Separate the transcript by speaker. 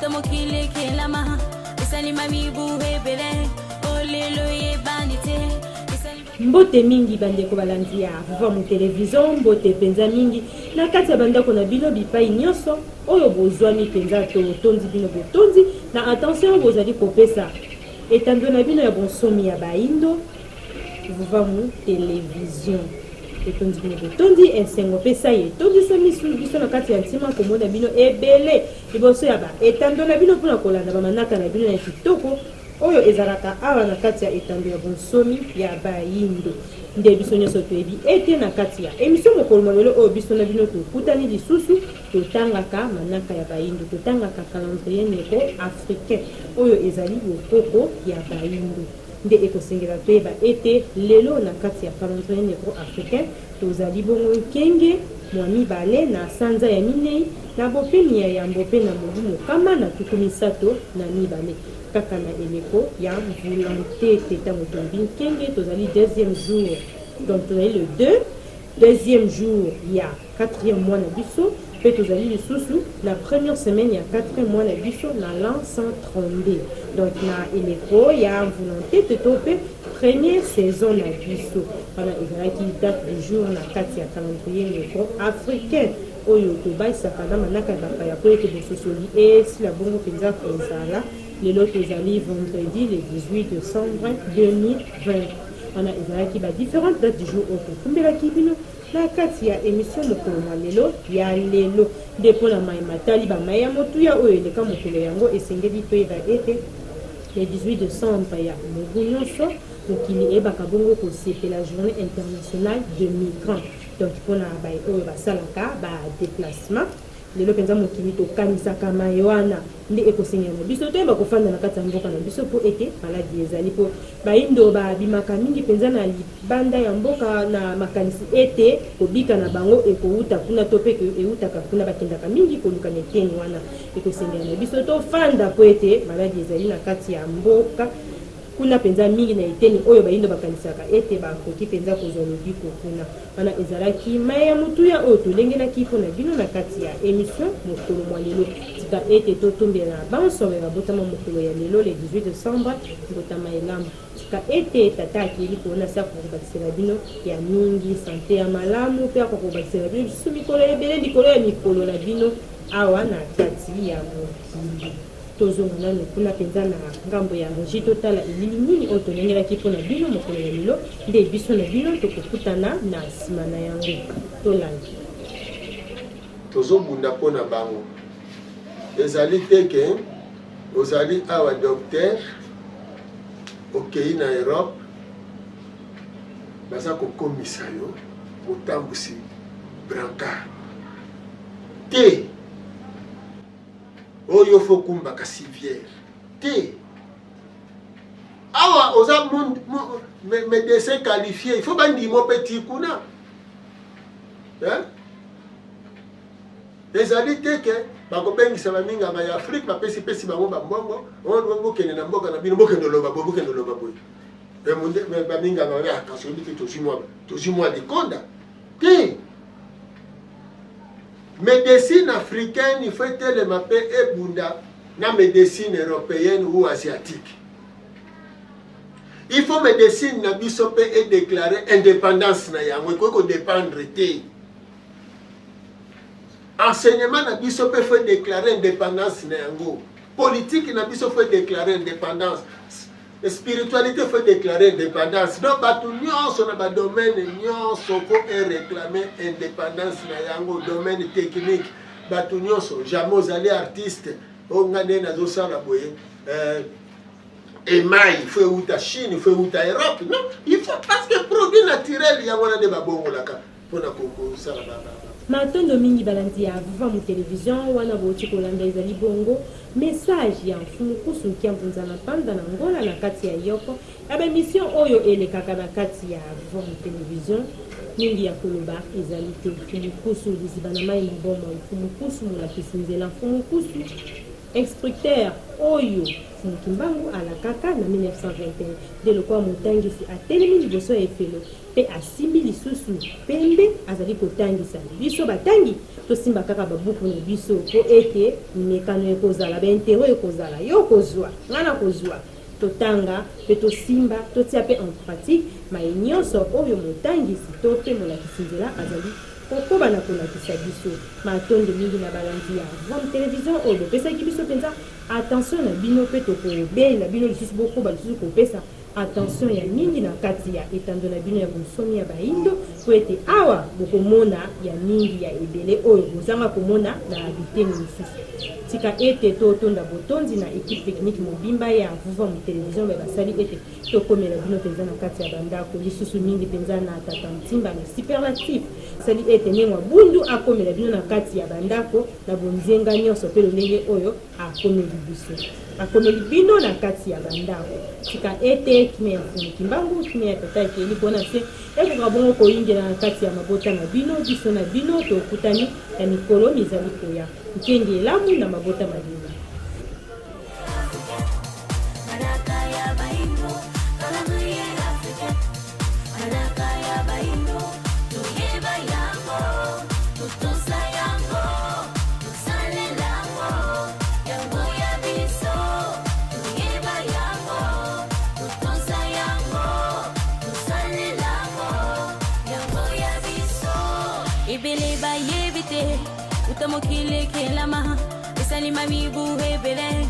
Speaker 1: mokile kelama esalima mibuhe bele olelo ye banite.
Speaker 2: Mbote mingi bandeko balandi ya vuva mu television, mbote penza mingi na kati ya bandako na bino bipai nyonso oyo bozwami penza to tondi bino botondi na attention bozali kopesa etando na bino ya bonsomi ya baindo vuva mu television etondi bino botondi esengo pesa ye tondisa misu biso na kati ya ntima komona bino ebele liboso ya ba etando na bino mpona kolanda bamanaka na bino na kitoko oyo ezalaka awa na kati ya etando ya bonsomi ya baindo nde biso nyonso toyebi ete na kati ya emission mokolo malolo oyo biso na bino tokutani lisusu totangaka manaka ya baindo totangaka calendrier neko africain oyo ezali bokoko ya baindo nde ekosengela toyeba ete lelo na kati ya calendrier neko africain tozali bongo nkenge mwa mibale na sanza ya minei na bopemi ya yambo mpe na mobu mokama na tuku misato na mibale kaka na eleko ya volonté teta motombi nkenge tozali deuxième jour donc tozali le 2e jour ya 4e mois na biso mpe tozali lisusu la première semaine ya 4e mois na biso na l'an 132 donc na eleko ya volonté teto mpe première saison na biso wana ezalaki date du jour na kati ya calendrier neko africain oyo tobaisaka na manaka ya bapaya po ete bososoli esila bongo mpenza kozala lelo tozali vendredi le 18 décembre 2020 wana ezalaki ba différentes dates du jour oyo tokumbelaki bino na kati ya émission mokolo na lelo ya lelo nde mpona mai matali bamai ya motuya oyo eleka mokolo yango esengeli toyeba ete le 18 décembre ya mobu nyonso mokili eyebaka bongo kosepela journée internationale de migrants donc mpona bai oyo basalaka badéplacement lelo mpenza mokili tokanisaka mai wana nde ekosengela na biso toyeba kofanda na kati ya mboka na biso mpo ete maladi ezali mpo baindo babimaka mingi mpenza na libanda ya mboka na makanisi ete kobika na bango ekouta kuna to mpe eutaka kuna bakendaka mingi koluka na eteni wana ekosengela na biso tofanda mpo ete maladi ezali na kati ya mboka kuna penza mingi na eteni oyo baindo bakanisaka ete bakoki penza kozwa lobiko kuna wana ezalaki mai ya motuya oyo tolengelaki mpona bino na kati ya émission mokolo mwa lelo tika ete totombela na bansome babotama mokolo ya lelo le 18 décembre mbotama elamu tika ete tata akeli koona si akokobakisela bino ya mingi sante ya malamu mpe akokobakisela bino biso mikolo ebele likolo ya mikolo na bino awa na kati ya mokili tozonga nanu kuna penza na ngambo ya régie totala elili nini oyo tolengelaki mpona bino mokolo ya lelo nde biso na bino tokokutana na nsima na yango tolandi
Speaker 3: tozobunda mpona bango ezali teke ozali awa docteur okei na Europe baza kokomisa yo otambusi brancard te oyo fo kumbaka civière te awa oza médecin qualifié il faut bandimo petit kuna ezali teke bakobengisa baminga ya Afrique bapesi bango bambongo bokende na mboka na bino bokende loba boye baminga attention bite tozimwa likonda te médecine africaine il faut telema mpe ebunda na médecine européenne ou asiatique il faut médecine na biso mpe edéclare indépendance na yango ekoki kodépendre te enseignement na biso mpe faut déclarer indépendance na yango politique na biso faut déclarer indépendance spiritualité faut déclarer indépendance donc bato nyonso na badomaine nyonso faut réclamer indépendance na yango domaine technique bato nyonso jamais ozali artiste onga nde nazosala boye emai faut euta Chine faut euta Europe non il faut parce que produit naturel yango na nde babongolaka mpona kosala
Speaker 2: matondo mingi balandi ya vuva mu television wana boti kolanda ezali bongo message ya mfumu kusu kia mpunza na panda na ngola na kati ya yoko ya bemission oyo elekaka na kati ya vuva mu television mingi ya koloba ezali te mfumu kusu liziba na mai mboma mfumu kusu molakisi nzela mfumu kusu instructeur oyo Kimbangu alakaka na 1921 de lokwa motangisi atelemi liboso ya efelo mpe asimbi lisusu pembe azali kotangisa biso batangi tosimba kaka babuku na biso po ete mekano ekozala baintere ekozala yo kozwa ngana kozwa totanga mpe tosimba totia mpe en pratique mai nyonso oyo motangisi to mpe molakisi nzela azali kokoba na kolakisa biso matondo mingi na balanzi ya Vom Télévision oyo bopesaki biso mpenza attention na bino mpe tokobela bino lisusu bokoba lisusu kopesa attention ya mingi na kati ya etando na bino ya bonsomi ya baindo po ete awa bokomona ya mingi ya ebele oyo bozanga komona na biteni misusu tika ete totonda botondi na équipe technique mobimba ya Vom Télévision basali ete tokomela bino mpenza na kati ya bandako lisusu mingi mpenza na tata ntimba na superlatif sali ete nengwa bundu akomela bino na kati ya bandako na bonzenga nyonso mpe lolenge oyo akomeli biso akomeli bino na kati ya bandako tika ete kime ya Mfumu Kimbangu kime ya tata ekeli mpona se ekoka bongo koyingela na kati ya mabota na bino biso na bino tokutani ya mikolo mizali koya nkendi elamu na mabota mabino.
Speaker 1: Ebele ba yebite utamokile kelama esalima mibu hebele